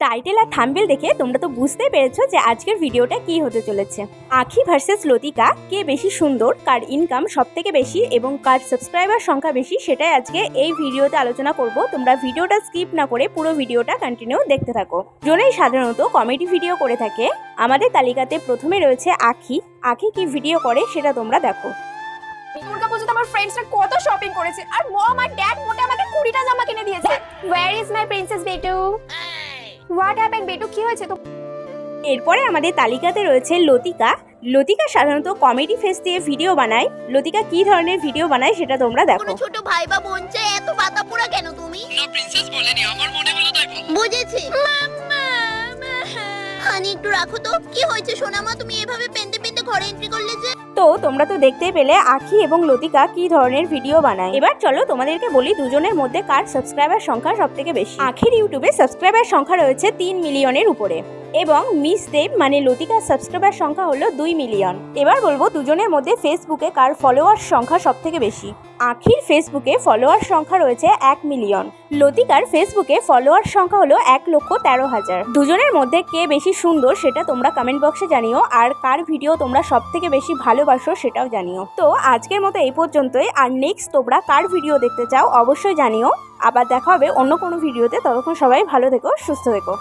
Title আর thumbnail দেখে তোমরা তো বুঝতেই পেরেছো যে আজকের ভিডিওটা কি হতে চলেছে। আখি ভার্সেস লতিকা, কে বেশি সুন্দর, কার ইনকাম সবথেকে বেশি এবং কার সাবস্ক্রাইবার সংখ্যা বেশি, সেটাই আজকে এই ভিডিওতে আলোচনা করব। তোমরা ভিডিওটা স্কিপ না করে পুরো ভিডিওটা কন্টিনিউ দেখতে থাকো। জনেই সাধারণত কমেডি ভিডিও করে থাকে। আমাদের তালিকাতে প্রথমে রয়েছে আখি। আখি কি ভিডিও করে সেটা তোমরা দেখো। দুর্গা পুজোতে আমার ফ্রেন্ডসরা কত শপিং করেছে আর মম আর ড্যাড মোটে আমাকে 20টা জামা কিনে দিয়েছে। ওয়্যার ইজ মাই প্রিন্সেস বেটু? হোয়াট হ্যাপেন্ড বেটু, কি হয়েছে তো? এরপরে আমাদের তালিকাতে রয়েছে লতিকা। লতিকা সাধারণত কমেডি ফেস দিয়ে ভিডিও বানায়। লতিকা কি ধরনের ভিডিও বানায় সেটা তোমরা দেখো। কোনো ছোট ভাই বা বোন চাই এত পাতা পোড়া কেন তুমি? না প্রিন্সেস বলেনি, আমার মনে হলো তাই বল। বুঝেছি। হানি একটু রাখো তো। কি হয়েছে সোনামা, তুমি এভাবে পেনতে পেনতে ঘরে এন্ট্রি করলে যে? তো তোমরা তো দেখতেই পেলে আখি এবং লতিকা কি ধরনের ভিডিও বানায়। এবার চলো তোমাদেরকে বলি দুজনের মধ্যে কার সাবস্ক্রাইবার সংখ্যা সবথেকে বেশি। আখির ইউটিউবে সাবস্ক্রাইবার সংখ্যা রয়েছে 3 মিলিয়নের উপরে এবং মিস দেব মানে লতিকার সাবস্ক্রাইবার সংখ্যা হলো 2 মিলিয়ন। এবার বলবো দুজনের মধ্যে ফেসবুকে কার ফলোয়ার সংখ্যা সবথেকে বেশি। আখির ফেসবুকে ফলোয়ার সংখ্যা রয়েছে 1 মিলিয়ন। লতিকার ফেসবুকে ফলোয়ার সংখ্যা হলো 1,13,000। দুজনের মধ্যে কে বেশি সুন্দর সেটা তোমরা কমেন্ট বক্সে জানিও, আর কার ভিডিও তোমরা সবথেকে বেশি ভালোবাসো সেটাও জানিও। তো আজকের মতো এই পর্যন্তই। আর নেক্সট তোমরা কার ভিডিও দেখতে চাও অবশ্যই জানিও। আবার দেখা হবে অন্য কোনো ভিডিওতে। ততক্ষণ সবাই ভালো থেকো, সুস্থ থেকো।